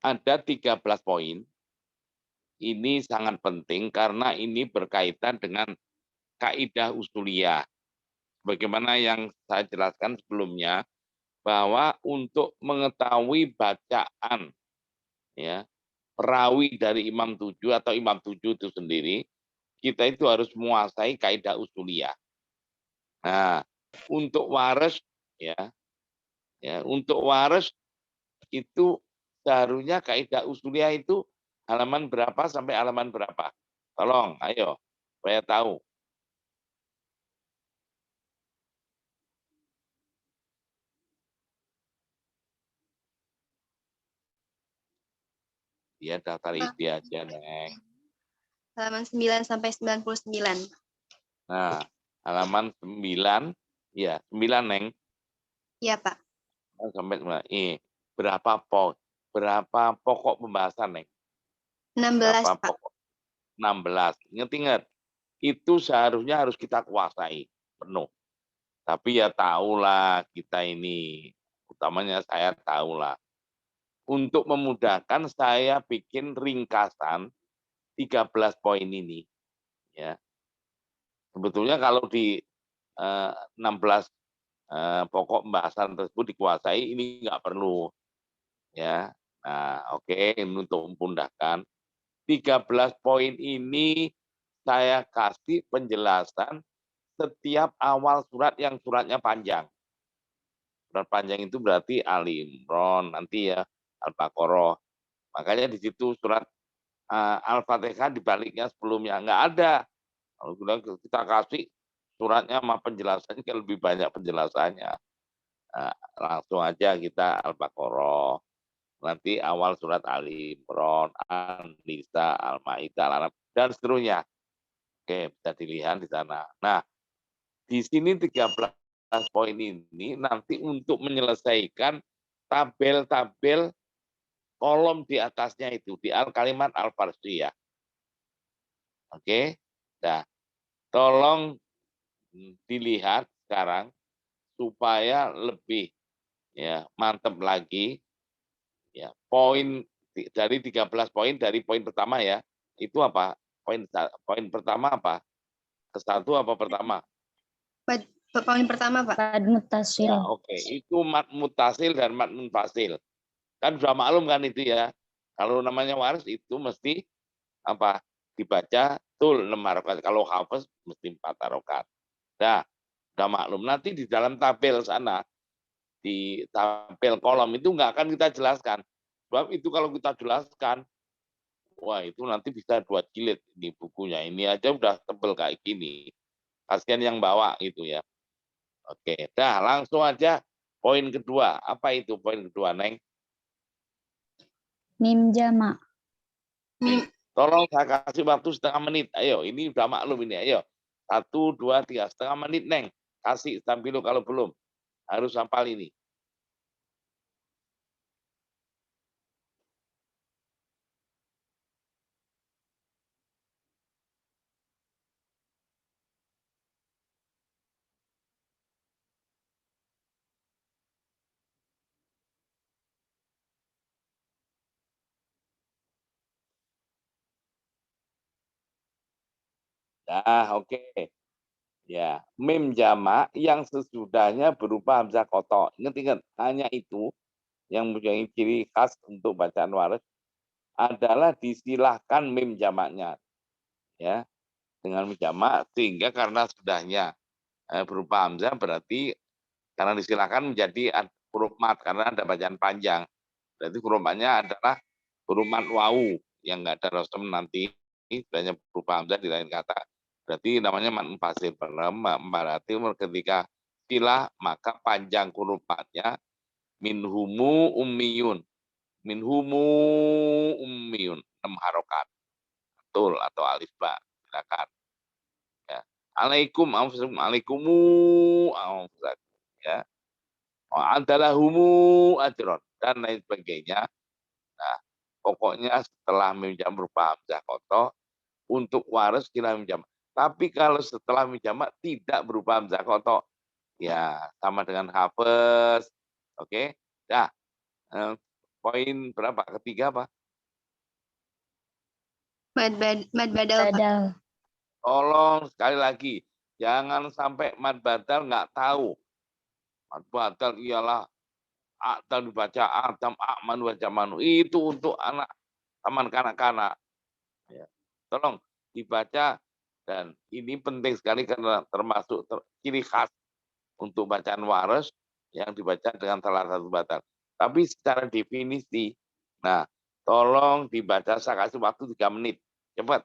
ada 13 poin. Ini sangat penting karena ini berkaitan dengan kaidah usuliyah. Bagaimana yang saya jelaskan sebelumnya, bahwa untuk mengetahui bacaan ya perawi dari Imam 7 atau Imam 7 itu sendiri, kita itu harus menguasai kaidah usuliyah. Nah, untuk waras untuk waras itu seharusnya kaidah usuliyah itu halaman berapa sampai halaman berapa? Tolong, ayo, supaya tahu. Ya, daftar isi aja, Neng. Halaman 9 sampai 99. Nah, halaman 9, ya, 9, Neng. Iya, Pak. Sampai 9. Berapa pokok pembahasan, Neng? 16, Berapa Pak. pokok? 16. Ingat-ingat, itu seharusnya harus kita kuasai penuh. Tapi ya tahulah kita ini, utamanya saya tahulah. Untuk memudahkan saya bikin ringkasan 13 poin ini. Ya. Sebetulnya kalau di 16 pokok pembahasan tersebut dikuasai, ini nggak perlu. Ya. Nah, oke, ini untuk memudahkan. 13 poin ini saya kasih penjelasan setiap awal surat yang suratnya panjang. Surat panjang itu berarti Ali Imran, nanti ya Al-Baqarah. Makanya di situ surat Al-Fatihah dibaliknya sebelumnya. Nggak ada. Kalau kita kasih suratnya sama penjelasannya lebih banyak penjelasannya. Nah, langsung aja kita Al-Baqarah. Nanti awal surat Ali Imran, An-Nisa, Al-Maidah, Al-An'am, dan seterusnya. Oke, bisa dilihat di sana. Nah, di sini 13 poin ini nanti untuk menyelesaikan tabel-tabel kolom di atasnya itu, di kalimat al-farsiyah. Oke, nah, tolong dilihat sekarang supaya lebih mantap lagi. Ya, poin dari 13 poin dari poin pertama ya, itu apa? Poin pertama apa? Ke-1 apa pertama? Poin pertama, Pak. Mad muttasil. Ya, oke. Itu mad muttasil dan mad munfasil. Kan sudah maklum kan itu ya. Kalau namanya waris itu mesti apa? Dibaca tul 6 harokat. Kalau hafaz mesti 4 harokat. Nah, sudah maklum. Nanti di dalam tabel sana, di tabel kolom itu nggak akan kita jelaskan. Sebab itu kalau kita jelaskan, wah itu nanti bisa 2 jilid di bukunya. Ini aja udah tebel kayak gini. Kasihan yang bawa gitu ya. Oke, dah langsung aja poin kedua. Apa itu poin kedua, Neng? Mim jama. Tolong saya kasih waktu setengah menit. Ayo, ini udah maklum ini. Ayo, 1, 2, 3, setengah menit, Neng. Kasih tampil kalau belum. Harus hafal ini. Nah, oke. Ya, mim jama yang sesudahnya berupa hamzah koto. Ingat-ingat, hanya itu yang mempunyai ciri khas untuk bacaan waris adalah disilahkan mim jamaknya. Ya, dengan mim jamak sehingga karena sudahnya berupa hamzah berarti karena disilahkan menjadi huruf mat karena ada bacaan panjang. Berarti huruf matnya adalah huruf mat wau yang enggak ada rosem nanti sudahnya berupa hamzah di lain kata. Berarti namanya mat munfasil. Berarti ketika silah maka panjang huruf matnya minhumu ummiyun. Minhumu ummiyun. 6 harokat. Betul atau alif ba. Silakan. Ya. Alaikum anfusakum alaikumu anfusakum ya. Adalah humu ajron dan lain sebagainya. Nah, pokoknya setelah minjam berupa hamzah koto untuk waris kira minjam. Tapi kalau setelah minjam tidak berupa hamzah koto, ya sama dengan hafes. Oke. Nah, Poin berapa? Ketiga apa? Mad badal, Pak. Badal. Tolong sekali lagi, jangan sampai mad badal nggak tahu. Mad badal ialah Atal dibaca Atam, Akman baca Manu. Itu untuk anak taman kanak-kanak. Ya. Tolong dibaca, dan ini penting sekali karena termasuk ciri khas untuk bacaan waras yang dibaca dengan salah satu batal. Tapi secara definisi, nah tolong dibaca, saya kasih waktu 3 menit. Cepat.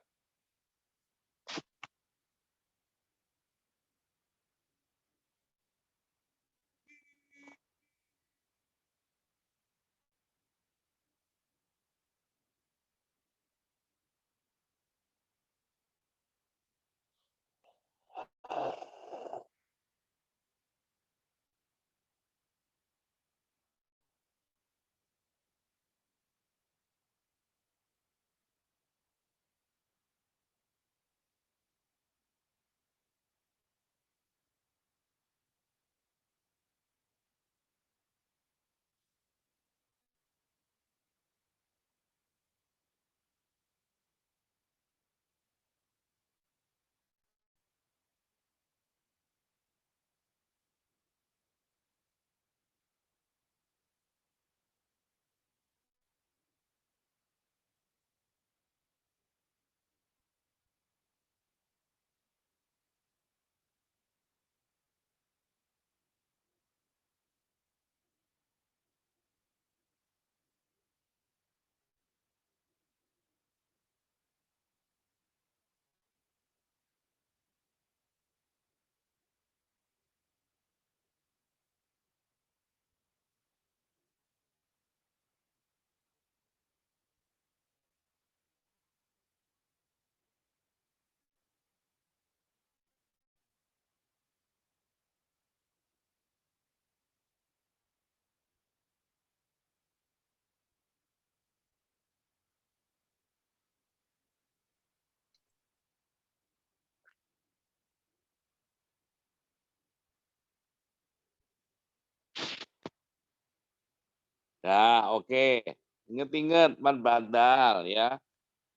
Nah, oke. Ingat-ingat mad badal ya.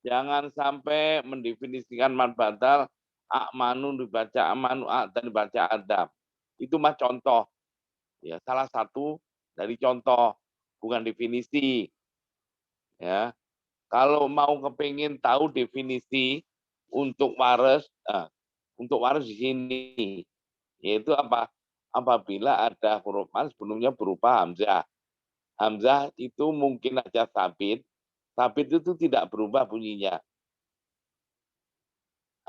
Jangan sampai mendefinisikan mad badal Akmanu dibaca Amanu, dan dibaca Adam. Itu mah contoh. Ya, salah satu dari contoh, bukan definisi. Ya. Kalau mau kepingin tahu definisi untuk waras, untuk waras di sini, yaitu apa? Apabila ada huruf mad sebelumnya berupa hamzah. Hamzah itu mungkin aja sabit. Sabit itu tidak berubah bunyinya.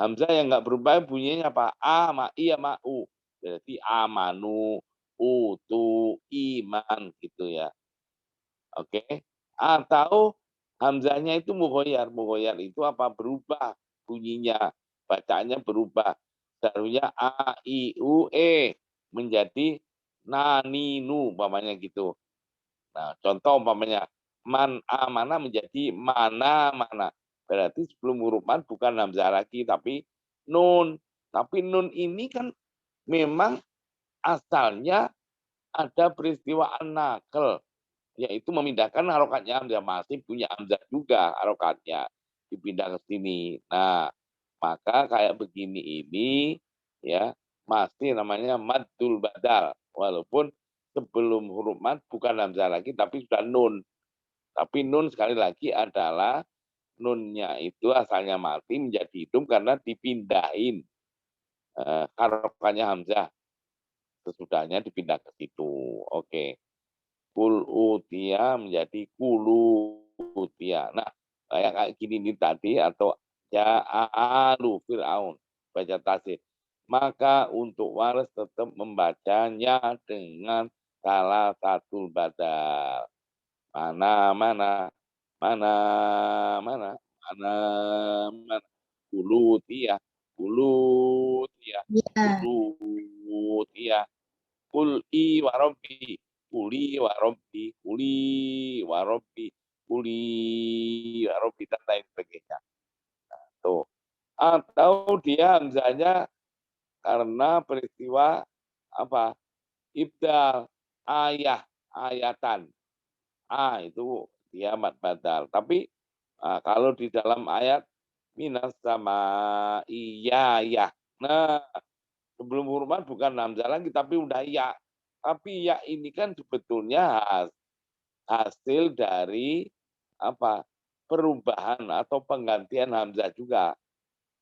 Hamzah yang nggak berubah bunyinya apa? A, ma, i, ma, u. Berarti amanu, utu, iman gitu ya. Oke. Atau hamzahnya itu mughoyar. Mughoyar itu apa? Berubah bunyinya. Bacaannya berubah. Seharusnya a, i, u, e menjadi naninu umpamanya gitu. Nah, contoh umpamanya man amana menjadi mana-mana. Berarti sebelum huruf man bukan hamzah lagi tapi nun. Tapi nun ini kan memang asalnya ada peristiwa an-naql, yaitu memindahkan harokatnya hamzah, masih punya hamzah juga harokatnya dipindah ke sini. Nah, maka kayak begini ini ya masih namanya maddul badal, walaupun sebelum huruf mad bukan hamzah lagi tapi sudah nun. Tapi nun sekali lagi adalah nunnya itu asalnya mati menjadi hidup karena dipindahin harokatnya hamzah, sesudahnya dipindah ke situ. Oke. Kul utia menjadi kulu utia. Nah, kayak gini nih tadi, atau ja'alu fir'aun, baca tasir. Maka untuk waris tetap membacanya dengan salah satu badal. Mana, mana, mana, mana, mana, mana. Kulu utia, kulu utia, Ya. kulu utia. Kul i warobbi, kuli warobbi, kuli warobbi, kuli warobbi, dan lain sebagainya. Tuh. Atau dia hamzahnya karena peristiwa apa? Ibdal, ayah, ayatan. itu dia mad badal. Tapi kalau di dalam ayat minas sama iya ya. Nah, sebelum huruf mad bukan hamzah lagi tapi udah ya. Tapi ya ini kan sebetulnya hasil dari apa? Perubahan atau penggantian hamzah juga,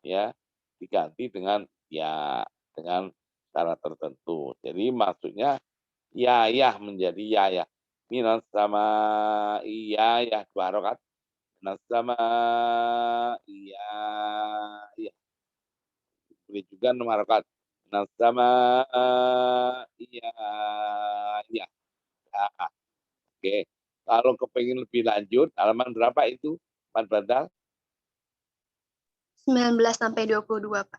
ya. Diganti dengan ya, dengan cara tertentu. Jadi maksudnya ya ya menjadi ya ya. Minas sama iya ya 2 harokat. Minas sama iya ya. Boleh juga 6 harokat. Minas sama iya ya. Nah, oke. Kalau kepengen lebih lanjut, halaman berapa itu, Mas Badal? 19 sampai 22, Pak.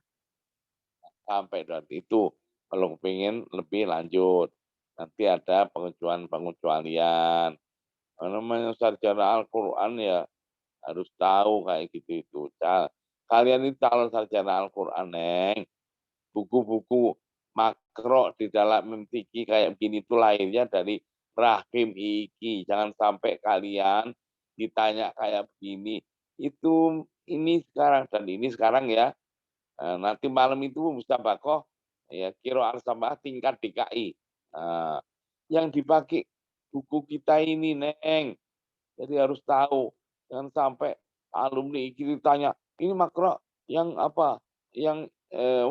Sampai dan itu. Kalau kepengen lebih lanjut, nanti ada pengecualian. Namanya sarjana Al-Quran ya harus tahu kayak gitu itu. Kalian ini calon sarjana Al-Quran, Neng. Buku-buku makro di dalam MTQ kayak begini itu lahirnya dari rahim iki. Jangan sampai kalian ditanya kayak begini. Itu ini sekarang dan ini sekarang ya. Nanti malam itu musabakoh ya Qiraat sama tingkat DKI. Nah, yang dipakai buku kita ini, Neng. Jadi harus tahu. Jangan sampai alumni iki ditanya, ini makro yang apa? Yang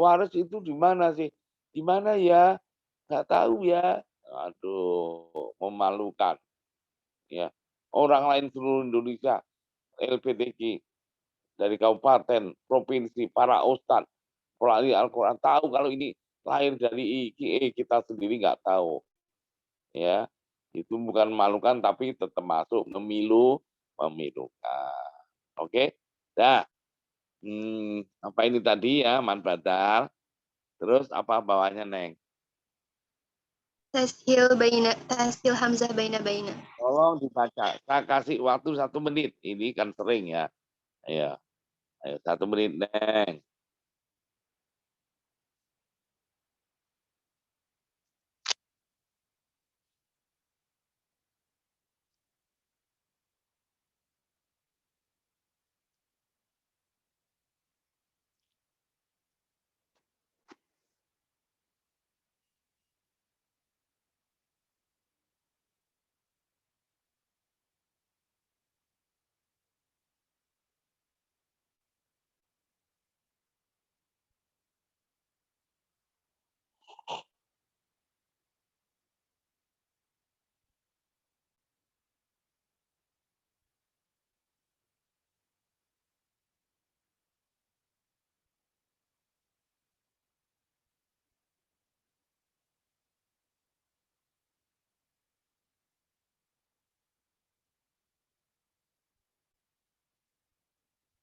waris itu di mana sih? Di mana ya? Nggak tahu ya. Aduh, memalukan. Ya. Orang lain seluruh Indonesia, LPTQ, dari kabupaten, provinsi, para ustadz, pelari Al-Quran tahu kalau ini lahir dari IKE, kita sendiri nggak tahu. Ya, itu bukan memalukan tapi tetap masuk memilukan. Oke, nah, apa ini tadi ya, Man Badal. Terus apa bawahnya, Neng? Tashil hamzah baina. Tolong dibaca. Saya kasih waktu 1 menit. Ini kan sering ya. Ayo, ayo 1 menit, Neng.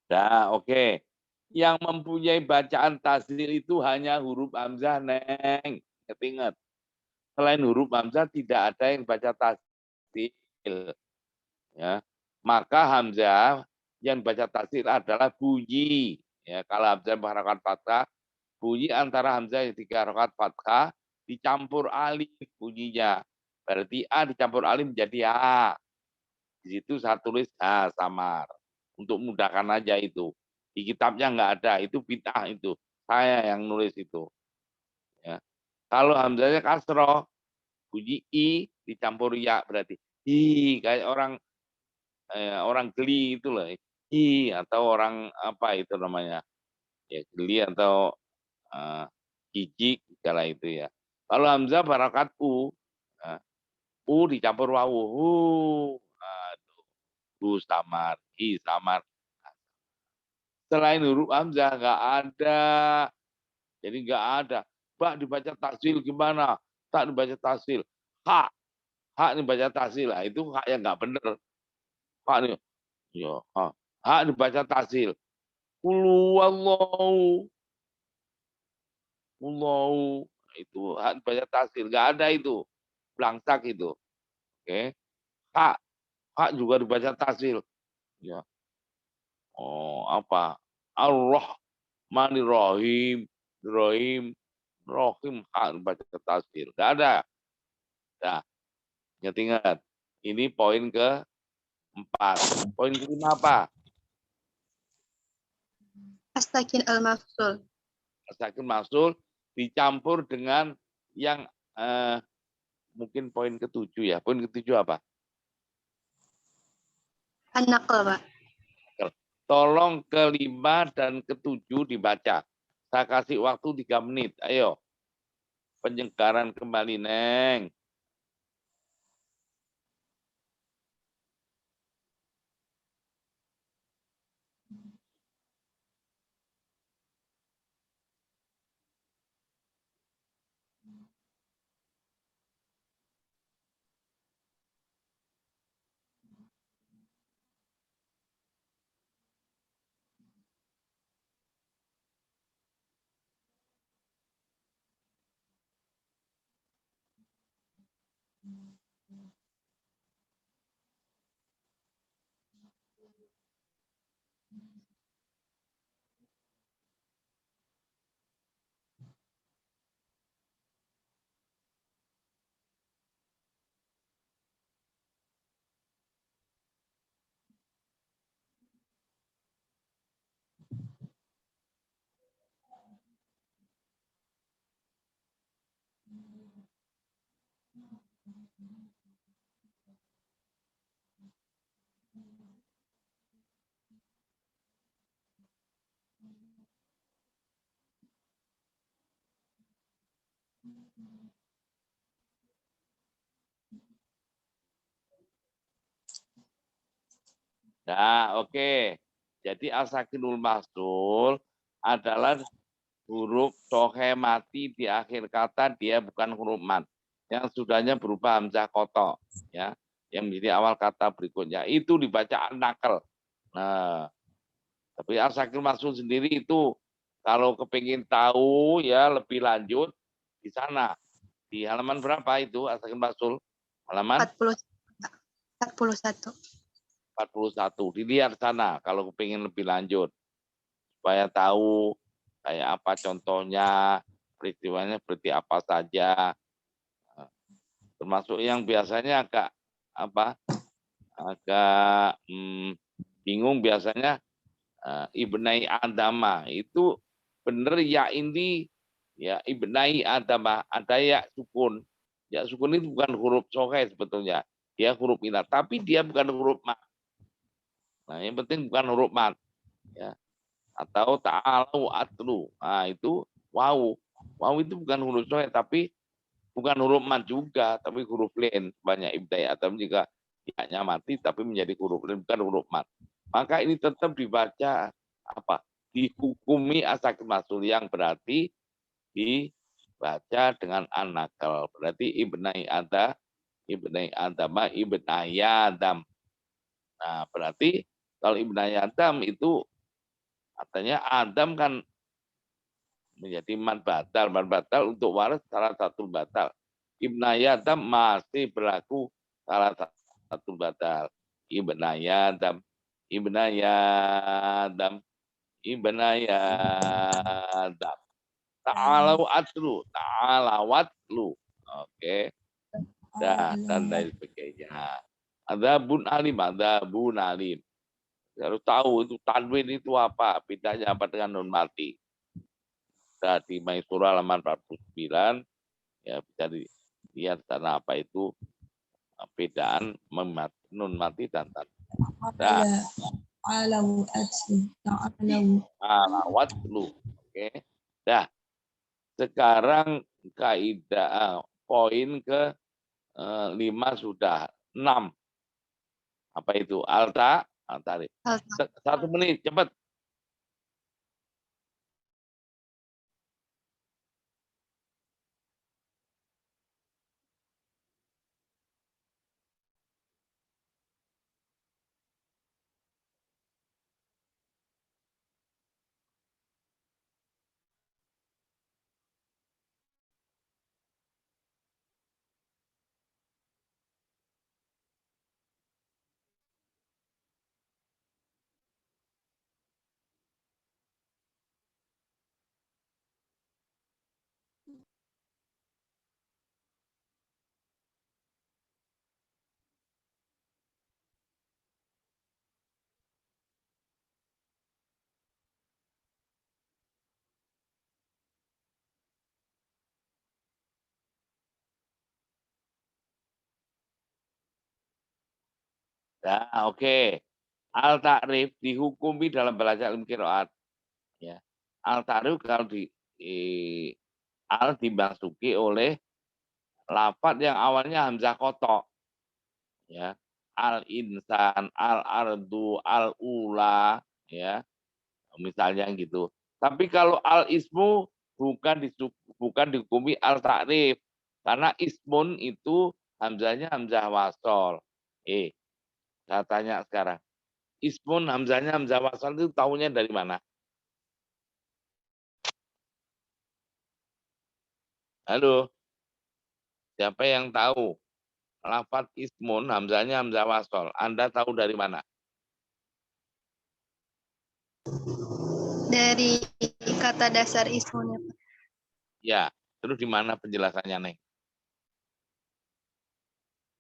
Nah, oke. Yang mempunyai bacaan tasdil itu hanya huruf hamzah, Neng. Ingat-ingat. Selain huruf hamzah tidak ada yang baca tasdil. Ya. Maka hamzah yang baca tasdil adalah bunyi. Ya, kalau hamzah berharakat fathah, bunyi antara hamzah yang 3 harakat fathah dicampur alif bunyinya. Berarti A dicampur alif menjadi A. Di situ saya tulis H samar. Untuk mudahkan aja itu. Di kitabnya nggak ada, itu bid'ah itu. Saya yang nulis itu. Ya. Kalau hamzahnya kasroh, bunyi I dicampur ya berarti I, kayak orang geli itu loh. I atau orang apa itu namanya? Ya geli atau jijik segala itu ya. Kalau hamzah barakat U, nah, U dicampur wawu. Nah, U samar, I samar. Selain huruf hamzah nggak ada. Jadi nggak ada. Mbak dibaca taksil gimana? Tak dibaca taksil. Hak. Hak dibaca taksil. Nah, itu hak yang nggak benar. Hak nih. Ya, hak. Hak dibaca taksil. Qul wallahu. Wallahu. Itu hak dibaca taksil. Nggak ada itu. Belangsak itu. Oke. Hak. Hak juga dibaca taksil. Ya. Oh, apa? Ar-Rahmanir Rahim. Rahim. Rohim hak dibaca taksil. Nggak ada. Nah, ingat-ingat. Ini poin keempat. Poin kelima apa? As-sakin al-mafsul. As-sakin mafsul dicampur dengan yang mungkin poin ketujuh ya. Poin ketujuh apa? An-naql, Pak. Tolong kelima dan ketujuh dibaca. Saya kasih waktu 3 menit. Ayo. Penyegaran kembali, Neng. Nah, oke. Jadi as-sakinul mafsul adalah huruf sohe mati di akhir kata, dia bukan huruf mat. Yang sudahnya berubah hamzah koto, ya. Yang menjadi awal kata berikutnya itu dibaca an-naql. Nah, tapi as-sakinul mafsul sendiri itu kalau kepingin tahu ya lebih lanjut di sana. Di halaman berapa itu as-sakinul mafsul? Halaman 41. 41. Dilihat sana kalau kepingin lebih lanjut. Supaya tahu kayak apa contohnya, peristiwanya seperti apa saja. Termasuk yang biasanya agak bingung biasanya ibnai adama itu benar ya ini ya ibnai adama ada ya sukun itu bukan huruf sokai sebetulnya, dia huruf ilat tapi dia bukan huruf mat. Nah yang penting bukan huruf mat ya. Atau ta'alu atlu. Nah, itu wow. Wow itu bukan huruf soe tapi bukan huruf mat juga, tapi huruf lin. Banyak ibtidai atau juga ya mati tapi menjadi huruf lin bukan huruf mat. Maka ini tetap dibaca apa? Dihukumi as-sakin mafsul yang berarti dibaca dengan an-naql. Berarti ibnai adama ibnai adam. Nah, berarti kalau ibnai adam itu katanya Adam kan menjadi man batal untuk waris salah satu batal. Ibnayadam masih berlaku salah satu batal. Ibnayadam, Ibnayadam, Ibnayadam. Ta'alawatlu. Oke. Dan lain sebagainya. Ada bun alim. Harus tahu itu tanwin itu apa, bedanya apa dengan nun mati. Nah, di Maisura halaman 49 ya bisa dilihat karena apa itu bedaan nun mati dan tanwin. Nah, alawat lu. Oke. Nah, sekarang kaidah poin ke 5 sudah 6. Apa itu? Alta, tarik. 1 menit, cepat. Nah, oke. Al-ta'rif dihukumi dalam belajar ilmu qiraat. Ya. Al-ta'rif kalau al dimasuki oleh lafadz yang awalnya hamzah kotok. Ya. Al-insan, al-ardu, al-ula, ya. Misalnya gitu. Tapi kalau al-ismu bukan dihukumi al-ta'rif. Karena ismun itu hamzahnya hamzah wasol. Saya tanya sekarang. Ismun hamzahnya hamzah wasol itu tahunya dari mana? Halo, siapa yang tahu? Lafadz ismun hamzahnya hamzah wasol. Anda tahu dari mana? Dari kata dasar ismunya, Pak. Ya, terus di mana penjelasannya, Neng?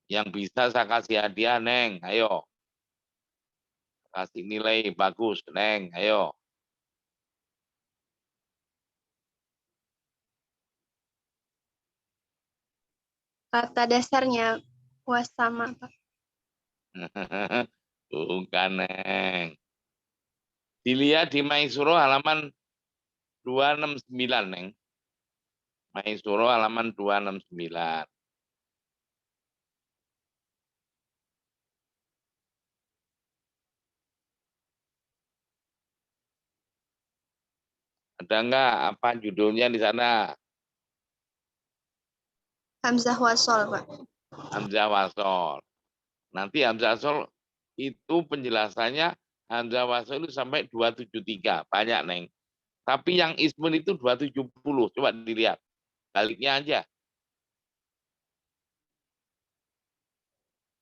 Yang bisa saya kasih hadiah, Neng. Ayo. Kasih nilai bagus, Neng. Ayo. Kata dasarnya wasama, Pak. Bukan, Neng. Dilihat di Maisuro halaman 269, Neng. Maisuro halaman 269. Ada enggak apa judulnya di sana? Hamzah wasol, Pak. Hamzah wasol. Nanti hamzah wasol itu penjelasannya hamzah wasol itu sampai 273. Banyak, Neng. Tapi yang ismun itu 270. Coba dilihat. Baliknya aja.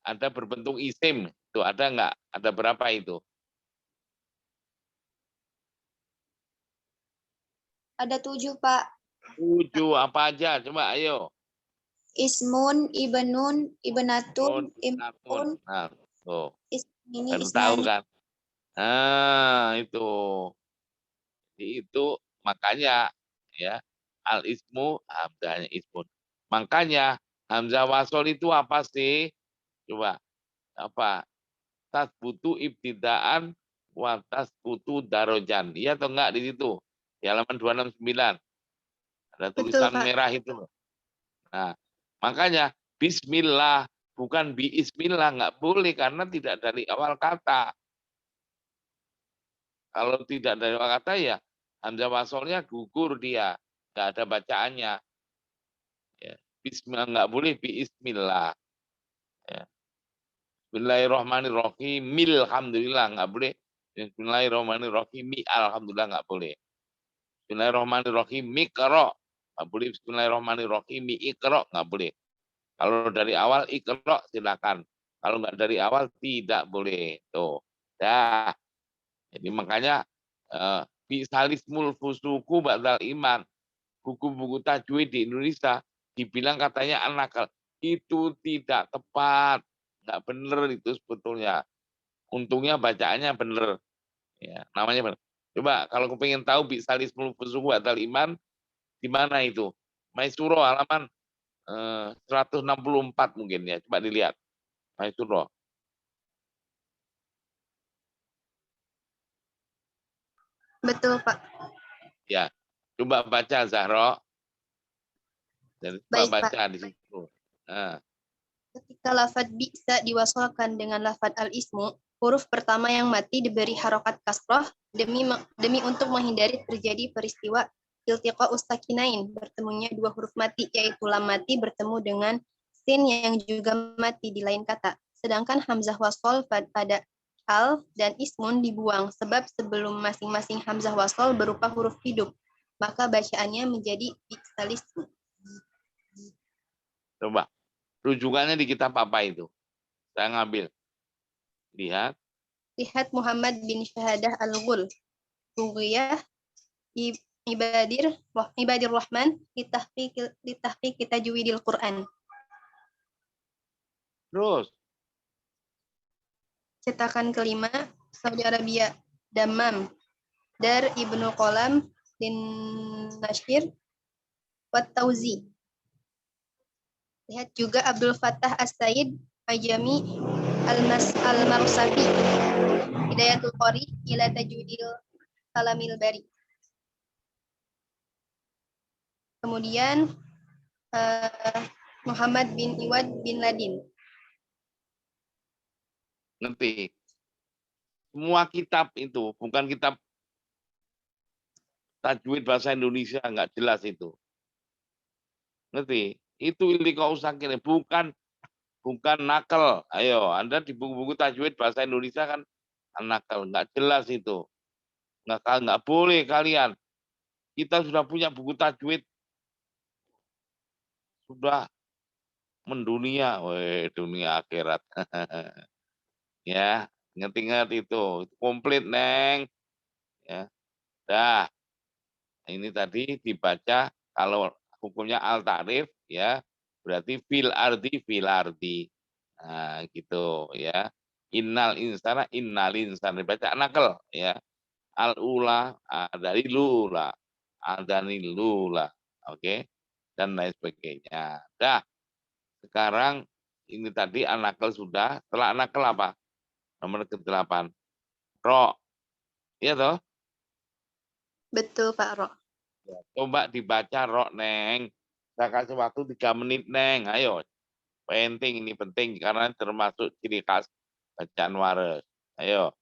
Ada berbentuk isim. Itu ada enggak? Ada berapa itu? Ada 7, Pak. 7 apa aja? Coba ayo. Ismun, ibnun, ibnatun, Akun. imrun, Nah, tuh. ismini, Baru tahu isnani. kan? Nah, itu. Itu makanya ya al ismu hamzahnya ismun. Makanya hamzah wasol itu apa sih? Coba apa? Tasbutu ibtidaan wa tasbutu darojan. Iya atau enggak di situ? Di halaman 269. Ada Betul, tulisan Pak. merah itu. Nah, makanya bismillah bukan biismillah enggak boleh karena tidak dari awal kata. Kalau tidak dari awal kata ya hamzah wasolnya gugur dia, enggak ada bacaannya. Ya. Bismillah enggak boleh biismillah. Ya. Bismillahirrahmanirrahim. Alhamdulillah enggak boleh. Bismillahirrahmanirrahim. Alhamdulillah enggak boleh. Bismillahirrahmanirrahim. Mikro. Enggak boleh. Bismillahirrahmanirrahim. Ikro. Enggak boleh. Kalau dari awal ikro silakan. Kalau enggak dari awal tidak boleh. Tuh. Dah. Jadi makanya bisalismul fusuku ba'dal iman. Buku-buku tajwid di Indonesia dibilang katanya anak itu tidak tepat, nggak benar itu sebetulnya. Untungnya bacaannya benar, ya namanya benar. Coba kalau pengen tahu bisalismul fusuku ba'dal iman di mana itu? Maisuro halaman 164 mungkin ya. Coba dilihat Maisuro. Betul, Pak. Ya, coba baca Zahro. Dan coba Baik, Pak. baca di situ. Nah. Ketika lafadz bisa diwasolkan dengan lafadz al-ismu, huruf pertama yang mati diberi harokat kasroh demi untuk menghindari terjadi peristiwa iltiqa ustakinain, bertemunya dua huruf mati, yaitu lam mati bertemu dengan sin yang juga mati di lain kata. Sedangkan hamzah wasol pada al dan ismun dibuang, sebab sebelum masing-masing hamzah wasol berupa huruf hidup, maka bacaannya menjadi biksalismu. Coba. Rujukannya di kitab apa itu? Saya ngambil. Lihat. Lihat Muhammad bin Syahadah Al-Ghul. Rughiyah Ibadir Rahman litahqiq tajwidil Quran. Terus. Cetakan kelima, Saudi Arabia. Dammam. Dar Ibnu Qalam bin Nashir Wat Tauzi. Lihat juga Abdul Fattah As-Said Ajami Al-Marsafi, Hidayatul Qori ila Tajwidil Kalamil Bari. Kemudian Muhammad bin Iwad bin Ladin. Ngerti? Semua kitab itu, bukan kitab tajwid bahasa Indonesia, nggak jelas itu. Ngerti? Itu iltiqaus sakin, bukan nakal. Ayo, Anda di buku-buku tajwid bahasa Indonesia kan nakal, nggak jelas itu. Nggak boleh kalian. Kita sudah punya buku tajwid, sudah mendunia, weh, dunia akhirat. Ya, ingat-ingat itu komplit, Neng. Ya, dah. Ini tadi dibaca kalau hukumnya al-ta'rif ya, berarti fil ardi. Nah, gitu ya. Innal insan dibaca nakal ya. Al-ula dari lula. Al-dani lula. Oke. Dan lain sebagainya. Dah. Sekarang ini tadi anakal sudah. Setelah anakal apa? Nomor ke-8. Ro. Iya toh? Betul, Pak Ro. Ya, coba dibaca Ro, Neng. Saya kasih waktu 3 menit, Neng. Ayo. Penting, ini penting karena termasuk ciri khas bacaan waras. Ayo.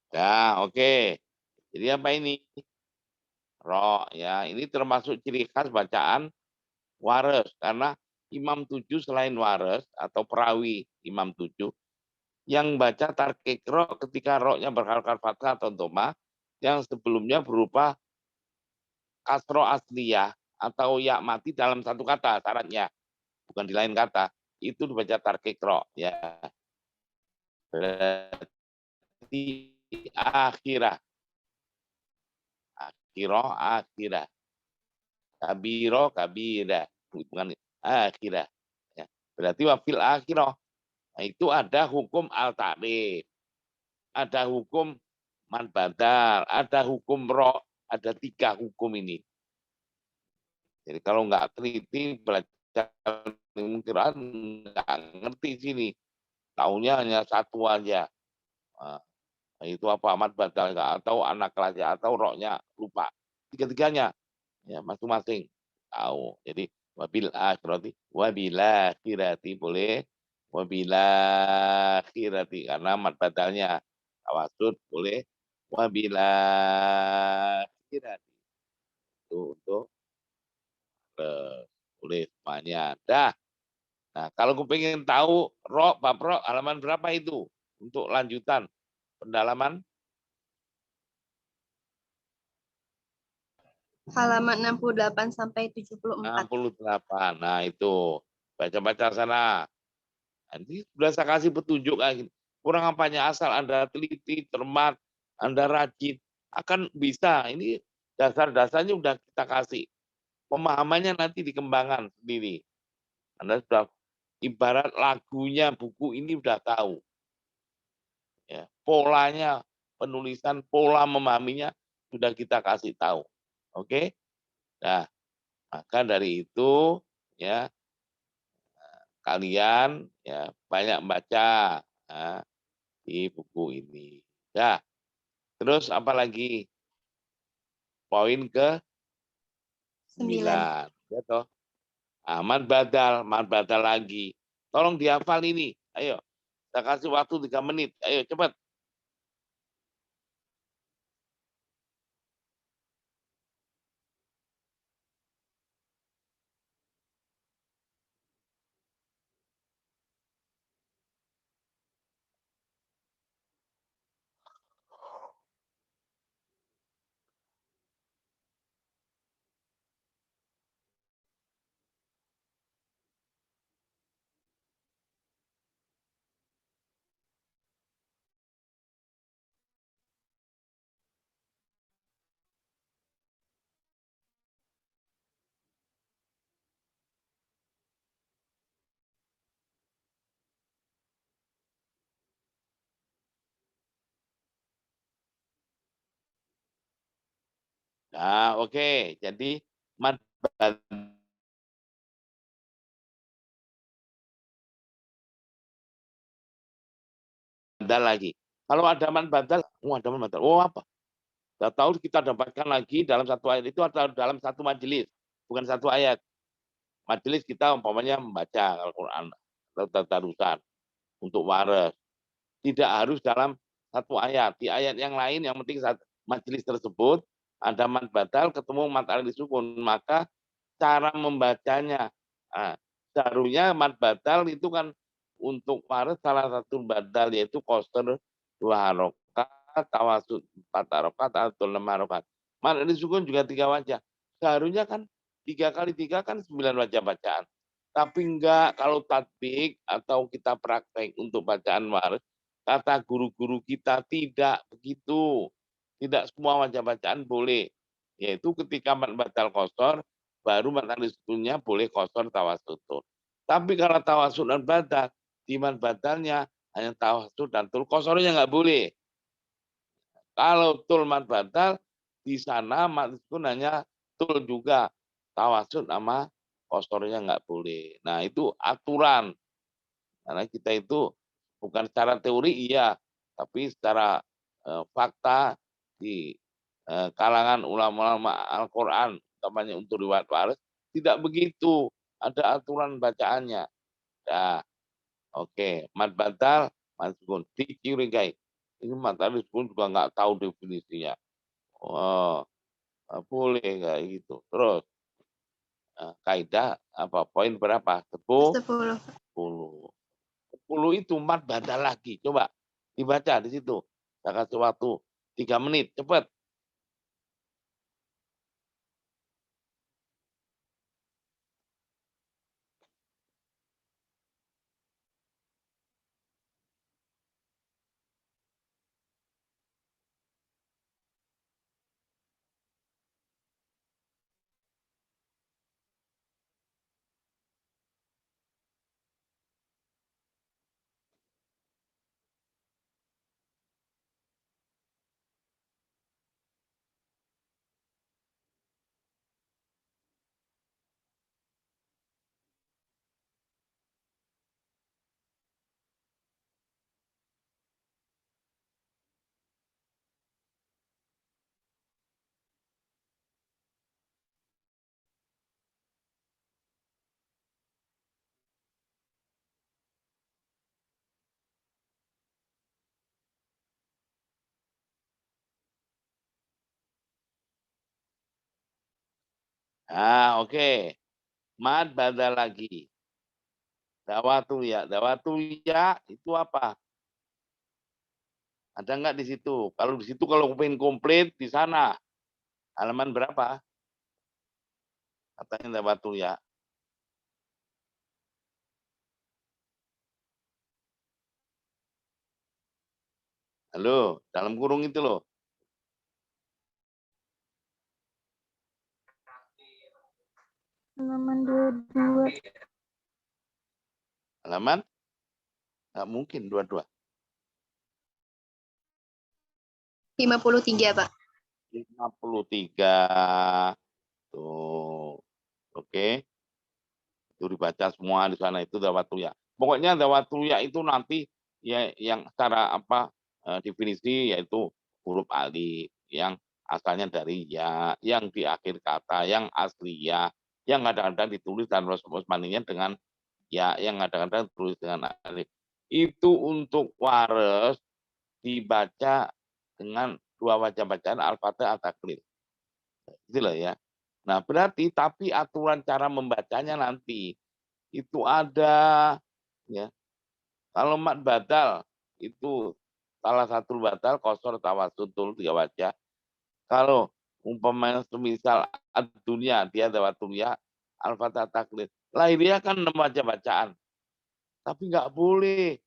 Ya, oke. Jadi apa ini? Ro, ya. Ini termasuk ciri khas bacaan waras. Karena Imam 7 selain waras atau perawi Imam 7, yang baca tarkik ro ketika ro-nya berharokat fathah atau dhamma, yang sebelumnya berupa kasro asliyah atau ya mati dalam satu kata syaratnya, bukan di lain kata, itu dibaca tarkik ro ya. Berarti akhirah, akhirah, kabira, bukan akhirah ya. Berarti wafil akhirah, nah, itu ada hukum al-ta'rif, ada hukum man badal, ada hukum ro, ada 3 hukum ini. Jadi kalau nggak teliti belajar Quran nggak ngerti sini, taunya hanya satu aja. Nah, itu apa amat badal nggak atau anak kelasnya atau roknya lupa. Tiga-tiganya ya masing-masing tahu. Jadi wabila kirati boleh, wabila kirati karena amat badalnya tawassut boleh, wabila kirati itu untuk boleh semuanya. Dah. Nah, kalau aku pengen tahu bab ro halaman berapa itu untuk lanjutan pendalaman? Halaman 68 sampai 74. 68. Nah, itu baca-baca sana. Nanti sudah saya kasih petunjuk kayak gini. Kurang apanya, asal Anda teliti, cermat, Anda rajin, akan bisa. Ini dasar-dasarnya udah kita kasih. Pemahamannya nanti dikembangkan sendiri. Anda sudah ibarat lagunya, buku ini udah tahu. Ya, polanya, penulisan, pola memahaminya sudah kita kasih tahu. Oke? Nah, maka dari itu ya kalian ya banyak baca ya, di buku ini. Ya, terus apa lagi? Poin ke 9. 9. Ya toh. Aman badal lagi. Tolong dihafal ini. Ayo, kita kasih waktu 3 menit. Ayo cepat. Nah, oke. Jadi mad badal lagi. Kalau ada man badal, ada man badal. Oh apa? Kita tahu kita dapatkan lagi dalam satu ayat itu atau dalam satu majelis, bukan satu ayat. Majelis kita umpamanya membaca Al-Quran atau tadarusan untuk waras. Tidak harus dalam satu ayat. Di ayat yang lain yang penting majelis tersebut ada mad badal ketemu mad alif sukun, maka cara membacanya. Nah, seharusnya mad badal itu kan untuk waras salah satu badal yaitu koster 2 harokat, tawasud 4 harokat, atau 6 harokat. Mad alif sukun juga 3 wajah. Seharusnya kan 3 kali 3 kan 9 wajah bacaan. Tapi enggak, kalau tatbik atau kita praktek untuk bacaan waras, kata guru-guru kita tidak begitu. Tidak semua wajah bacaan boleh. Yaitu ketika mad badal kosor, baru mad alif sukunnya boleh kosor tawasud. Tapi kalau tawasud dan badal, di mad badalnya hanya tawasud dan tul, kosornya nggak boleh. Kalau tul mad badal, di sana mad sukun hanya tul juga. Tawasud sama kosornya nggak boleh. Nah itu aturan. Karena kita itu bukan secara teori iya, tapi secara fakta di kalangan ulama-ulama Al-Quran, utamanya untuk riwayat waris, tidak begitu. Ada aturan bacaannya. Nah, oke. Mad batal, mad sukun. Dicurigai. Ini mad alif sukun juga nggak tahu definisinya. Oh, boleh kayak gitu. Terus, kaidah apa? Poin berapa? 10. 10. 10 itu mad badal lagi. Coba dibaca di situ. Saya kasih waktu 3 menit. Cepat. Nah, oke. Mad badal lagi. Dawatul ya. Dawatul ya itu apa? Ada nggak di situ? Kalau di situ kalau pengen komplit di sana. Halaman berapa? Katanya dawatul ya. Halo, dalam kurung itu loh. Halaman 22. Halaman? Nggak mungkin dua-dua. 53, Pak. 53. Tuh. Oke. Itu dibaca semua di sana itu Dawatuya. Pokoknya Dawatuya itu nanti ya yang secara apa definisi yaitu huruf alif yang asalnya dari ya, yang di akhir kata, yang asli ya, yang kadang-kadang ditulis dan maninya dengan ya, yang kadang-kadang ditulis dengan alif. Itu untuk wares dibaca dengan dua wajah bacaan al-fatihah at-taklil. Gitu loh ya. Nah, berarti tapi aturan cara membacanya nanti itu ada ya. Kalau mat badal itu salah satu badal kosor tawasul tiga wajah. Kalau umpamanya semisal dunia dia ada dunia al-fatihah taklid. Lahirnya kan 6 wajah bacaan. Tapi nggak boleh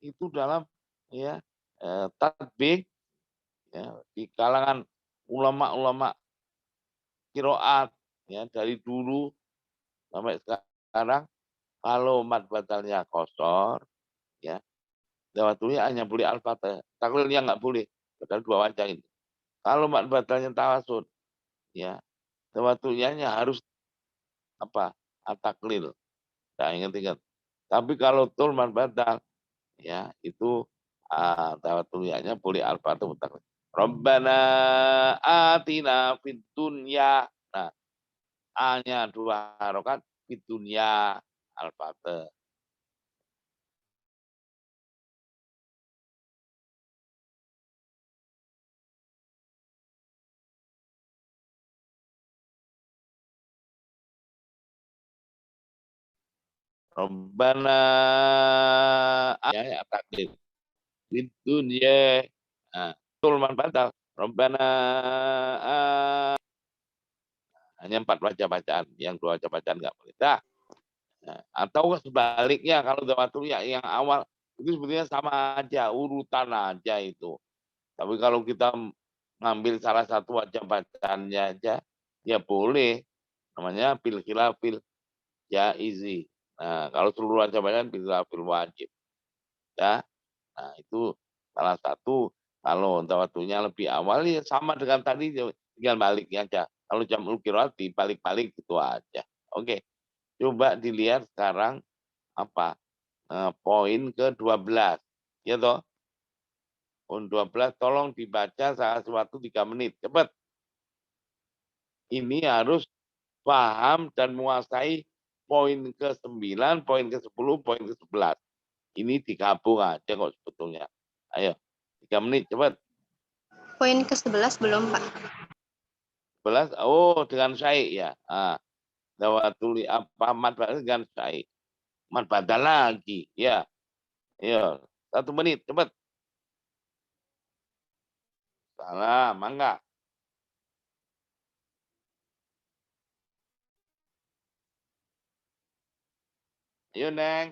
itu dalam ya tatbik ya, di kalangan ulama-ulama kiroat ya dari dulu sampai sekarang kalau mat batalnya kosor ya Dawatunya hanya boleh al-fatihah. Taklilnya nggak boleh. Padahal dua wajah ini. Kalau mat batalnya tawasul, ya Dawatunya harus apa? At-taklil. Nah, ingat-ingat. Tapi kalau tul mat batal, ya itu Dawatunya boleh al-fatihah taklil. Rabbana atina fid dunya. Nah, A-nya 2 harokat fid dunya al-fatihah. Rabbana ya takdir di dunia tul man batal Rabbana hanya 4 wajah bacaan yang 2 wajah bacaan nggak boleh dah. Atau sebaliknya kalau dawatul ya yang awal itu sebetulnya sama aja urutan aja itu, tapi kalau kita ngambil salah satu wajah bacaannya aja ya boleh, namanya bil khilafil jaizi. Nah, kalau seluruh wajah bacaan bil khilafil wajib ya. Nah, itu salah satu kalau waktunya lebih awal ya sama dengan tadi tinggal baliknya aja. Kalau jamul qiraat dibalik-balik gitu aja. Oke. Coba dilihat sekarang apa? Poin ke-12. Ya toh? Poin 12 tolong dibaca salah suatu 3 menit. Cepat. Ini harus paham dan menguasai poin ke-9, poin ke-10, poin ke-11. Ini digabung aja kok sebetulnya. Ayo, 3 menit, cepat. Poin ke-11 belum, Pak. 11, oh dengan syai ya. Dawatuli apa mat badal dengan syai. Mat badal lagi, ya. Ayo, 1 menit, cepat. Salah, mangga. Ayo, Neng.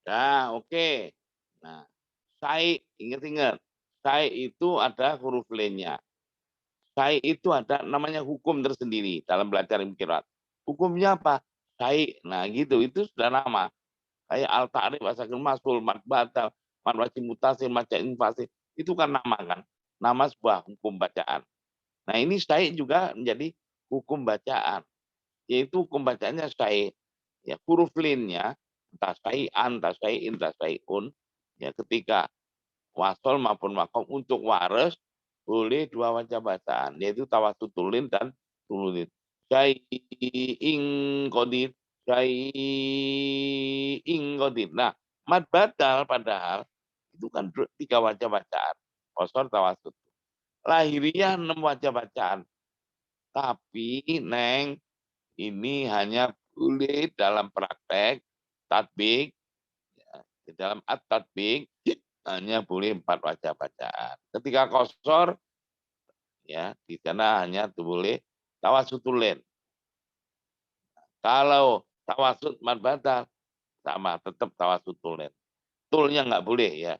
Nah, oke. Nah, syai, ingat-ingat. Syai itu ada huruf lainnya. Syai itu ada namanya hukum tersendiri dalam belajar ilmu qiraat. Hukumnya apa? Syai. Nah, gitu. Itu sudah nama. Kayak al-ta'rif, asakil masul, mat batal, mat wajib mutasil, mat infasil. Itu kan nama kan. Nama sebuah hukum bacaan. Nah, ini syai juga menjadi hukum bacaan. Yaitu hukum bacaannya syai. ya huruf linnya entah syai'an, entah syai'in, entah syai'un, ya ketika wasol maupun wakom untuk wares boleh dua wajah bacaan, yaitu tawassutul lin dan tululin. Syai'ing qadir, syai'ing qadir. Nah, mad badal padahal itu kan tiga wajah bacaan. Qasar tawassut. Lahiriah 6 wajah bacaan. Tapi Neng, ini hanya boleh dalam praktek tatbik, ya, di dalam at-tatbik hanya boleh 4 wajah bacaan. Ketika qasar, ya di sana hanya boleh tawassutul lin. Kalau tawassut mad badal sama tetap tawassutul lin. Tulnya nggak boleh ya.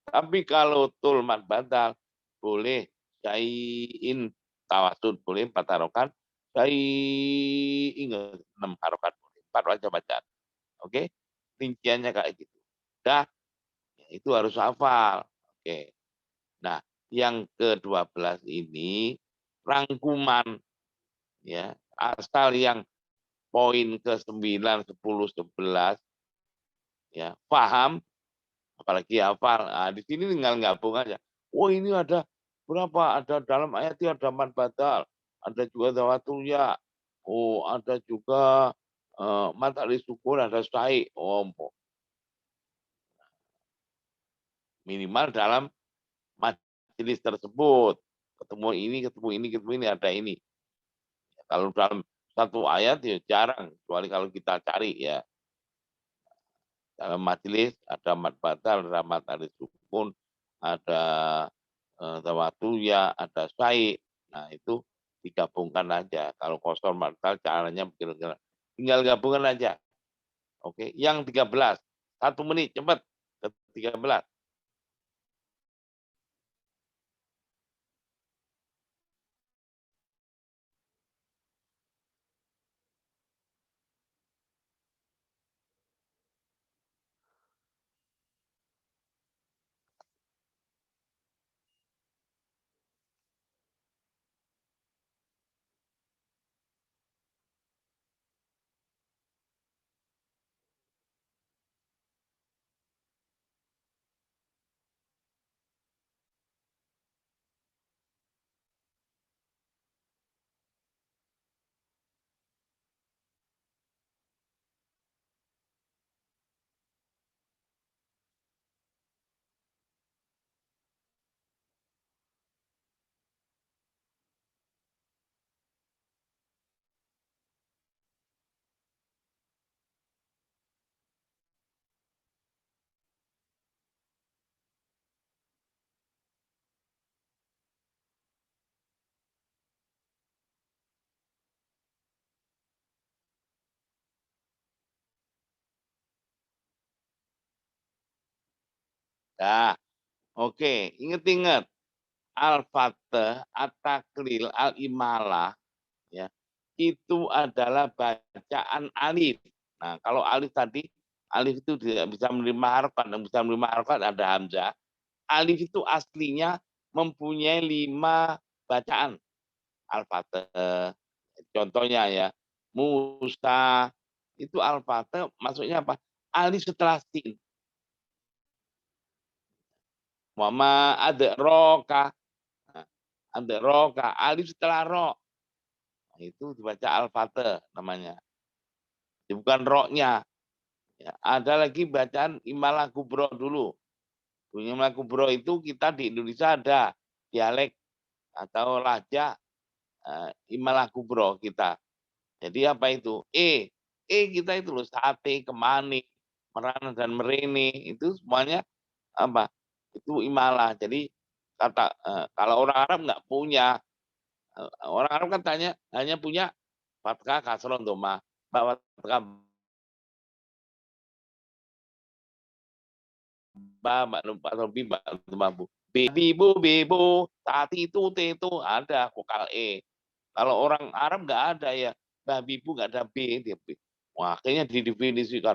Tapi kalau tul mad badal boleh syai'in tawassut boleh 4 harokat, syai'in 6 harokat boleh, 4 wajah bacaan. Oke? Rinciannya kayak gitu. Dah, itu harus hafal. Oke. Nah, yang ke-12 ini rangkuman ya, asal yang poin ke-9, 10, 11 ya, paham apalagi hafal. Nah, di sini tinggal gabung aja. Oh, ini ada berapa? Ada dalam ayat itu ada mad badal, ada juga zawatul ya. Oh, ada juga mad alif sukun, ada syai'. Oh, minimal dalam majelis tersebut. Ketemu ini, ketemu ini, ketemu ini, ada ini. Kalau dalam satu ayat ya jarang, kecuali kalau kita cari ya. Dalam majelis ada mad badal, ada mad alif sukun, ada tawatuya, ada syai'. Nah, itu digabungkan aja. Kalau kosor badal caranya tinggal gabungan aja. Oke, yang 13. 1 menit cepat ke 13. Nah, oke, ingat-ingat al-fatah, at-taklil, al-imalah ya. Itu adalah bacaan alif. Nah, kalau alif tadi, alif itu tidak bisa menerima harokat, yang bisa menerima harokat ada hamzah. Alif itu aslinya mempunyai 5 bacaan. Al-fatah, contohnya ya, Musa, itu al-fatah maksudnya apa? Alif setelah sin. Mama ada roka, ada roka, alif setelah ro. Nah, itu dibaca al-fatah namanya. Bukan roknya. Ya, ada lagi bacaan imalah kubro dulu. Imalah kubro itu kita di Indonesia ada dialek atau lahja imalah kubro kita. Jadi apa itu? Kita itu loh sate, kemani, merana dan merene itu semuanya apa? Itu imalah. Jadi kata kalau orang Arab nggak punya, orang Arab kan hanya punya fathah, kasroh, doma, bahwa bibu bibu tati itu ada vokal kalau orang Arab nggak ada ya bibu nggak ada dia B. Wah, akhirnya didefinisikan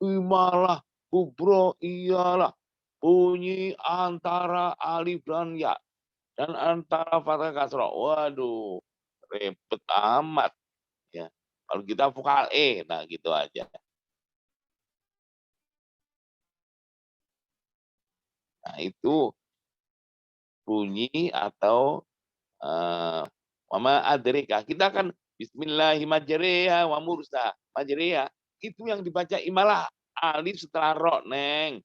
imalah kubro iyalah bunyi antara alif dan ya dan antara fathah kasroh. Waduh, repot amat ya. Kalau kita vokal E, nah gitu aja. Nah itu bunyi atau wama adrika. Kita kan Bismillahirrahmanirrahim wa mursa. Majriha itu yang dibaca imalah alif setelah ro, Neng.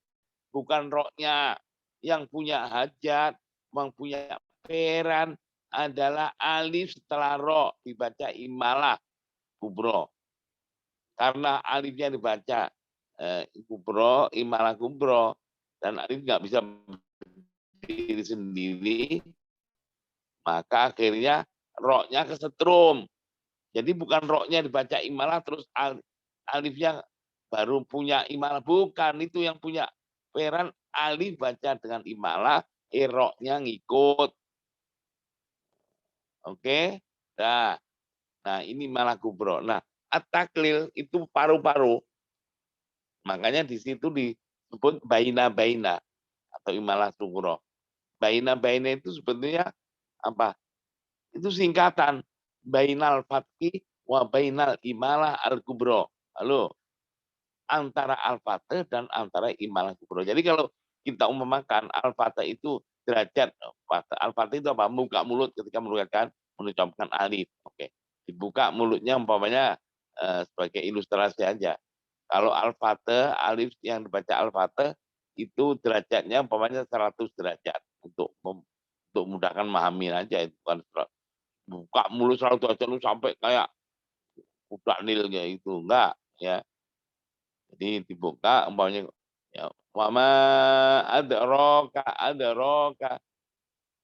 Bukan roknya. Yang punya hajat, yang punya peran adalah alif setelah ro dibaca imalah kubro. Karena alifnya dibaca kubro, imalah kubro, dan alif nggak bisa berdiri sendiri, maka akhirnya roknya kesetrum. Jadi bukan roknya dibaca imalah terus alifnya baru punya imalah, bukan, itu yang punya peran alif baca dengan imalah, roknya ngikut. Oke? Nah, ini malah kubro. Nah, at-taklil itu paru-paru. Makanya di situ disebut baina-baina atau imalah sugro. Baina-baina itu sebetulnya apa? Itu singkatan bainal fatki wa bainal imalah al-kubro. Halo, antara al-fatih dan antara imalah kubro. Jadi kalau kita umpamakan al-fatih itu derajat, al-fatih itu apa? Buka mulut ketika mengucapkan alif. Oke. Dibuka mulutnya umpamanya sebagai ilustrasi aja. Kalau al-fatih, alif yang dibaca al-fatih itu derajatnya umpamanya 100 derajat untuk mudahkan memahami aja, itu kan buka mulut 100 derajat lu sampai kayak kuda nilnya itu enggak ya. Jadi dibuka umpamanya ya wama adraka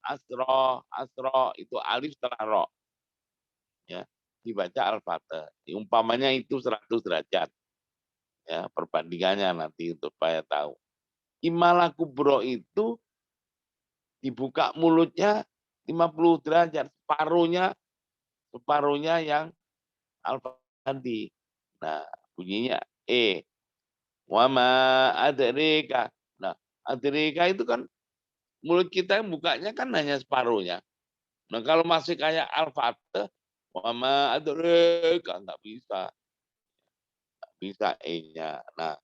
asro itu alif setelah ro ya, dibaca al-fatih. Umpamanya itu 100 derajat ya, perbandingannya nanti untuk supaya tahu. Imalah kubro itu dibuka mulutnya 50 derajat, separuhnya yang al-fatih. Nah, bunyinya wama adrika. Nah, adrika itu kan mulut kita yang bukanya kan hanya separuhnya. Nah, kalau masih kayak al-fatih, wama adrika nggak bisa. Nggak bisa E-nya. Nah,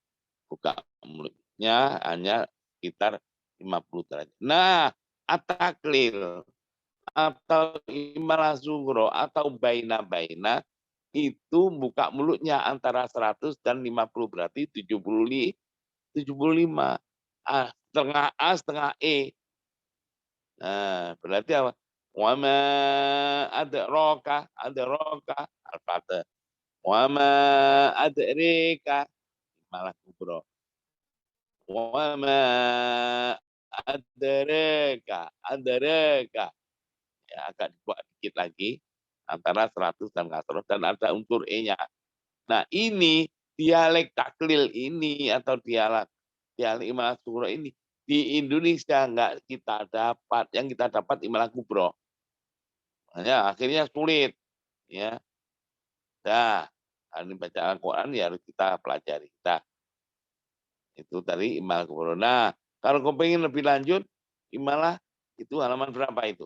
buka mulutnya hanya sekitar 50 derajat. Nah, ataklil atau imalah sugro atau baina-baina itu buka mulutnya antara 100 dan 50, berarti 75. Setengah A, setengah E. Nah, berarti apa? Wama adraka al-fatih. Wama adrika malah kubro. Wama adraka. Ya, agak dibuat dikit lagi antara 100 dan kasroh dan ada unsur E-nya. Nah, ini dialek taklil ini atau dialek imalah sugro ini di Indonesia nggak kita dapat. Yang kita dapat imalah kubro. Ya, akhirnya sulit. Ya, nah, ini baca Al-Quran ya harus kita pelajari. Nah, itu tadi imalah kubro. Nah, kalau kau pengen lebih lanjut, imalah itu halaman berapa itu?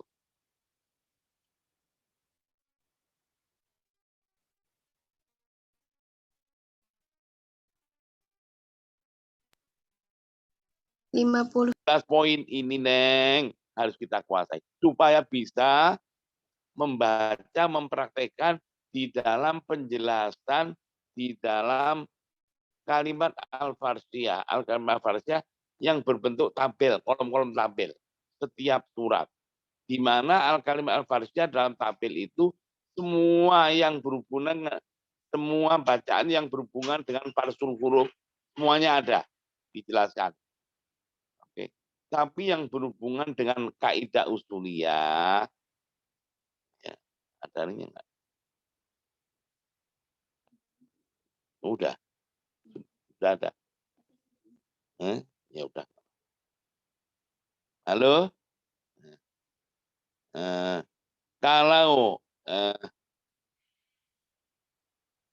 Lima puluh. Poin ini, Neng, harus kita kuasai supaya bisa membaca, mempraktekkan di dalam penjelasan di dalam kalimat al-farsiyah. Al-kalimat al-farsiyah yang berbentuk tabel, kolom-kolom tabel setiap surat. Di mana al-kalimat al-farsiyah dalam tabel itu semua yang berhubungan, semua bacaan yang berhubungan dengan farsul huruf semuanya ada dijelaskan. Oke. Tapi yang berhubungan dengan kaidah usuliyah, ya, ada ini enggak? Udah ada. Ya udah. Halo? Kalau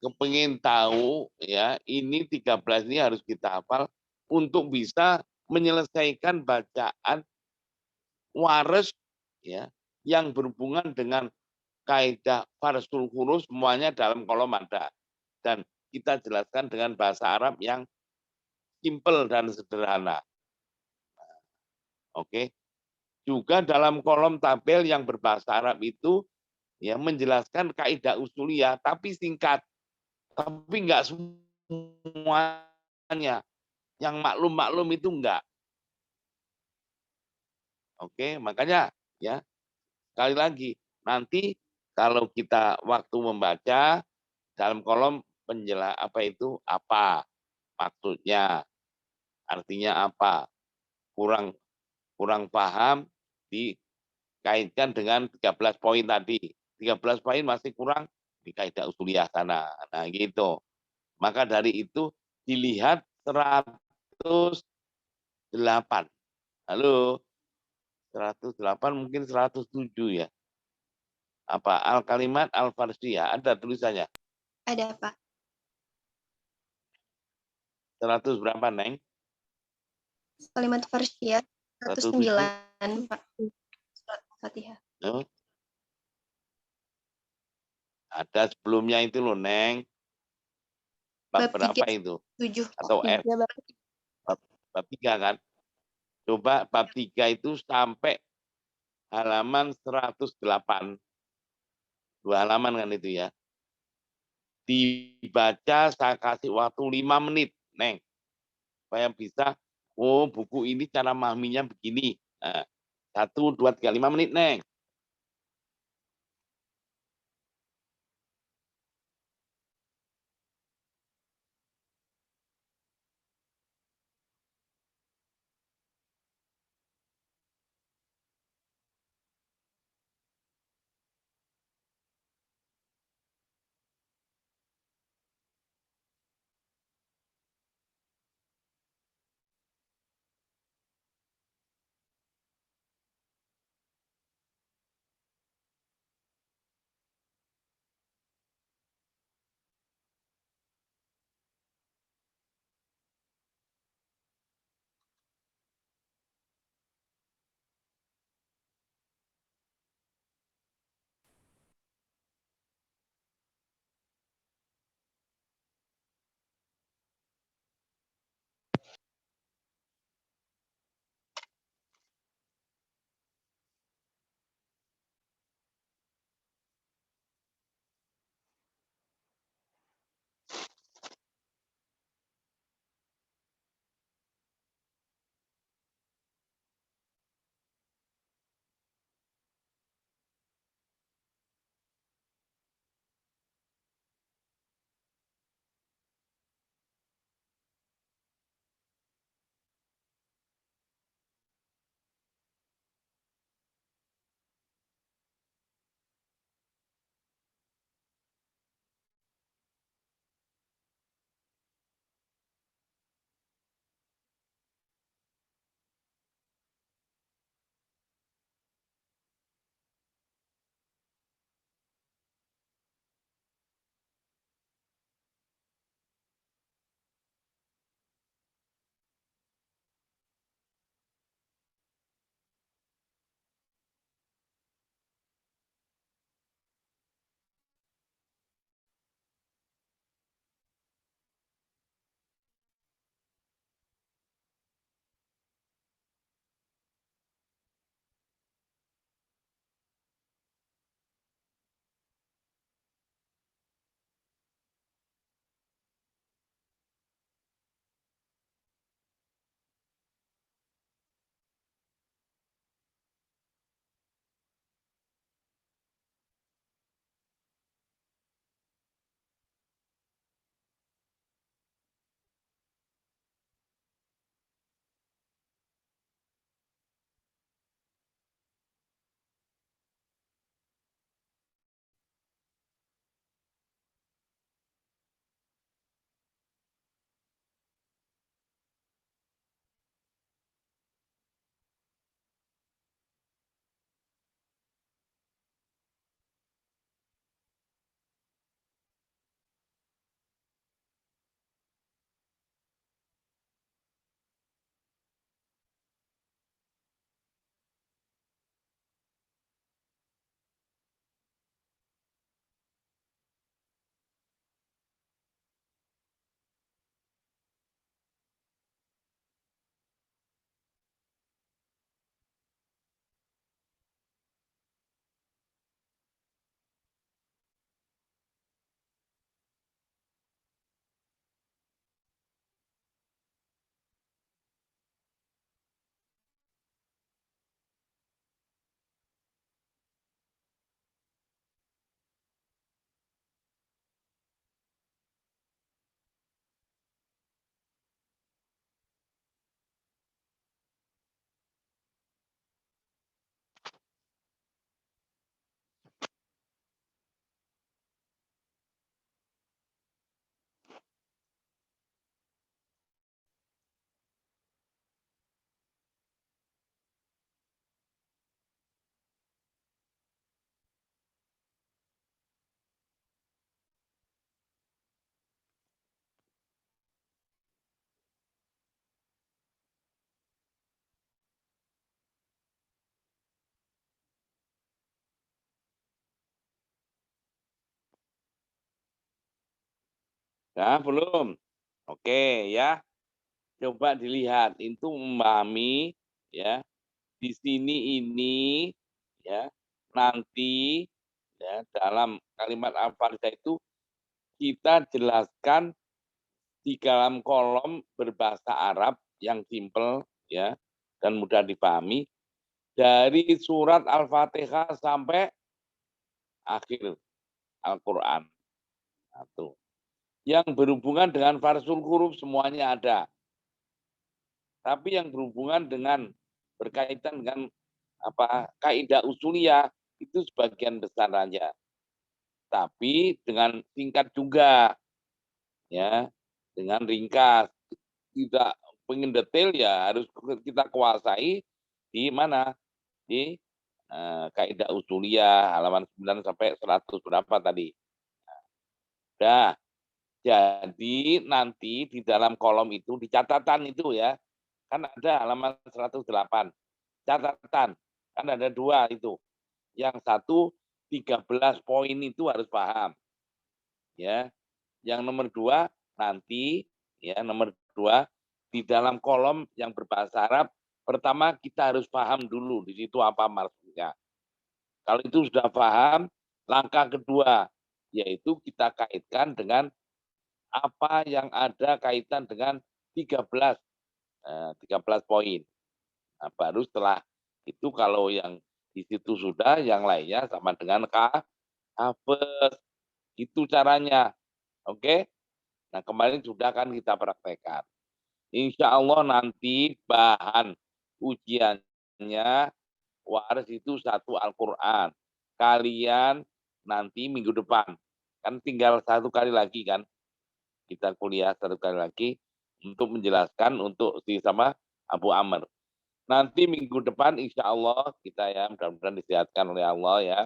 kepingin tahu ya, ini 13 ini harus kita hafal untuk bisa menyelesaikan bacaan wares ya yang berhubungan dengan kaidah farsul huruf semuanya dalam kolom ada. Dan kita jelaskan dengan bahasa Arab yang simple dan sederhana. Oke. Juga dalam kolom tabel yang berbahasa Arab itu ya menjelaskan kaidah usuliyah tapi singkat. Tapi enggak semuanya. Yang maklum-maklum itu enggak. Oke, makanya ya sekali lagi nanti kalau kita waktu membaca dalam kolom apa maksudnya, artinya apa, kurang kurang paham dikaitkan dengan 13 poin tadi. 13 poin masih kurang di kaidah usuliyah sana. Nah, gitu. Maka dari itu dilihat 108. Halo, 108 mungkin 107 ya. Apa al-kalimat al-farsiyah ada tulisannya. Ada, Pak. 100 berapa, Neng? Kalimat farsyah 109, Pak. Surat Fatihah. Oh, ada sebelumnya itu loh, Neng. Bab berapa 3, itu? 7. Atau F? Bab 3 kan? Coba bab 3 itu sampai halaman 108. 2 halaman kan itu ya. Dibaca saya kasih waktu 5 menit, Neng. Supaya bisa, oh buku ini cara memahaminya begini. Nah, 1, 2, 3, 5 menit, Neng. Nah, belum. Oke ya. Coba dilihat itu memahami ya di sini ini ya nanti ya dalam kalimat al-Fatihah itu kita jelaskan di dalam kolom berbahasa Arab yang simpel ya dan mudah dipahami dari surat Al-Fatihah sampai akhir Al-Qur'an. Satu. Yang berhubungan dengan farsul huruf semuanya ada. Tapi yang berhubungan dengan berkaitan dengan kaidah usuliyah itu sebagian besar aja. Tapi dengan singkat juga ya, dengan ringkas. Tidak pengen detail ya harus kita kuasai di mana? Di kaidah usuliyah halaman 9 sampai 100 berapa tadi. Nah, jadi nanti di dalam kolom itu di catatan itu ya, kan ada halaman 108. Catatan, kan ada 2 itu. Yang satu 13 poin itu harus paham. Ya. Yang nomor 2 nanti ya nomor 2 di dalam kolom yang berbahasa Arab pertama kita harus paham dulu di situ apa maksudnya. Kalau itu sudah paham, langkah kedua yaitu kita kaitkan dengan apa yang ada kaitan dengan 13 poin. Nah, baru setelah itu kalau yang di situ sudah, yang lainnya sama dengan hafes. Itu caranya. Oke? Nah, kemarin sudah kan kita praktekkan. Insya Allah nanti bahan ujiannya waris itu 1 Al-Qur'an. Kalian nanti minggu depan, kan tinggal 1 kali lagi kan, kita kuliah 1 kali lagi untuk menjelaskan untuk si sama Abu Amr. Nanti minggu depan insya Allah kita ya mudah-mudahan disehatkan oleh Allah ya.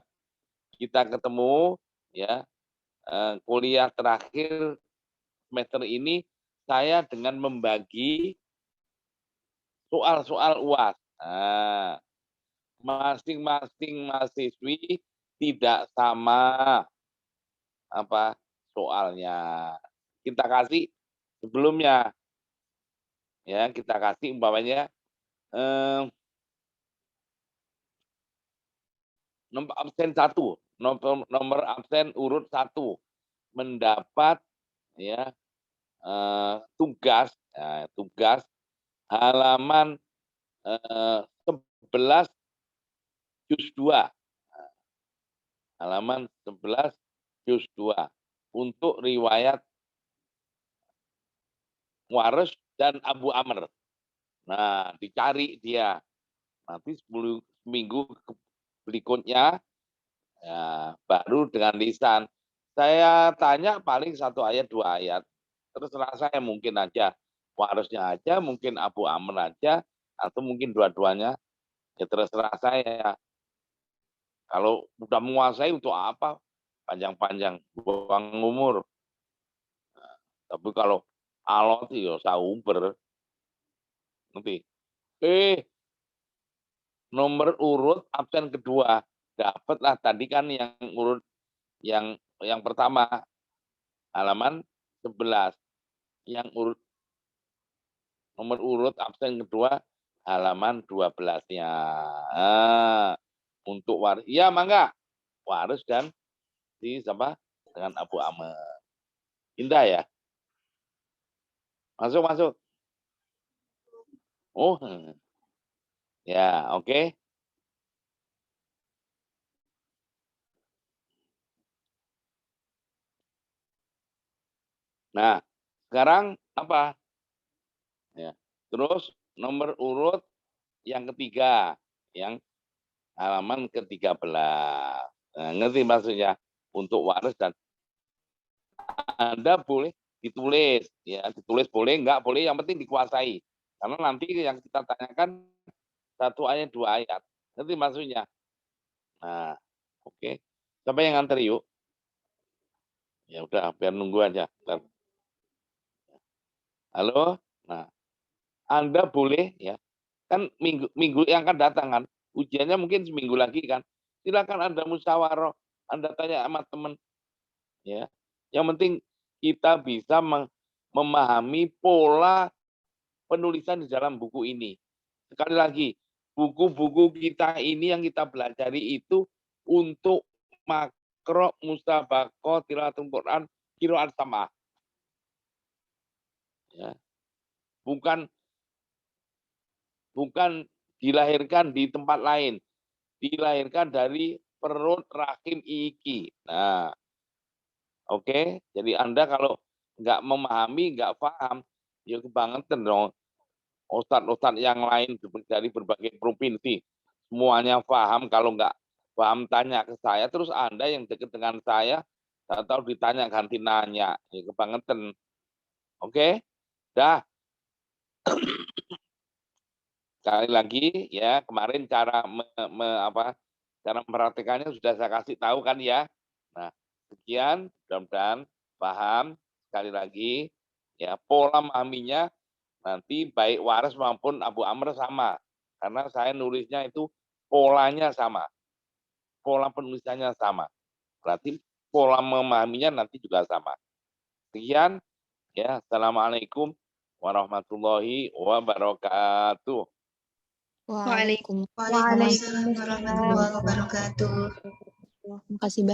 Kita ketemu ya kuliah terakhir semester ini saya dengan membagi soal-soal UAS. Nah, masing-masing mahasiswi tidak sama soalnya. Kita kasih sebelumnya ya kita kasih umpamanya nomor absen 1, nomor absen urut 1 mendapat ya tugas halaman 11 juz 2. Halaman 11 juz 2 untuk riwayat Waris dan Abu Amr. Nah, dicari dia. Nanti 10 minggu berikutnya ya, baru dengan lisan. Saya tanya paling 1 ayat 2 ayat. Terserah saya mungkin aja Warisnya aja, mungkin Abu Amr aja, atau mungkin dua-duanya. Ya terserah saya. Kalau udah menguasai untuk apa? Panjang-panjang, buang umur. Nah, tapi kalau alot ya sauber. Ngerti? Nomor urut absen kedua. Dapatlah tadi kan yang urut yang pertama halaman 11. Yang nomor urut absen kedua halaman 12-nya. Nah, untuk waris. Iya, mangga. Waris dan si sama dengan Abu Amr. Indah ya? Masuk, masuk. Oh, ya, oke. Nah, sekarang apa? Ya. Terus nomor urut yang ketiga, yang halaman ke-13. Nah, ngerti maksudnya? Untuk waris dan Anda boleh ditulis, ya ditulis boleh, enggak boleh, yang penting dikuasai. Karena nanti yang kita tanyakan 1 ayat 2 ayat. Ngerti maksudnya? Nah, oke. Siapa yang nganter yuk? Ya udah, biar nunggu aja. Bentar. Halo? Nah, Anda boleh ya, kan minggu yang akan datang kan, ujiannya mungkin seminggu lagi kan. Silakan Anda musyawarah, Anda tanya sama teman, ya. Yang penting kita bisa memahami pola penulisan di dalam buku ini. Sekali lagi, buku-buku kita ini yang kita pelajari itu untuk makro, mustabaqah, tilaatul Quran, qiraat sama. Ya. Bukan dilahirkan di tempat lain, dilahirkan dari perut rahim iki. Nah, oke. Jadi Anda kalau nggak memahami, nggak paham, ya kebangetan dong. Ustadz-ustadz yang lain dari berbagai provinsi semuanya paham, kalau nggak paham tanya ke saya, terus Anda yang dekat dengan saya atau ditanya ganti nanya, ya kebangetan. Oke? Dah. Sekali lagi ya, kemarin cara cara mempraktikannya sudah saya kasih tahu kan ya. Nah, sekian, mudah-mudahan paham. Sekali lagi ya, pola memahaminya nanti baik Waras maupun Abu Amr sama. Karena saya nulisnya itu polanya sama. Pola penulisannya sama. Berarti pola memahaminya nanti juga sama. Sekian ya, Assalamualaikum warahmatullahi wabarakatuh. Waalaikumsalam warahmatullahi wabarakatuh. Terima kasih.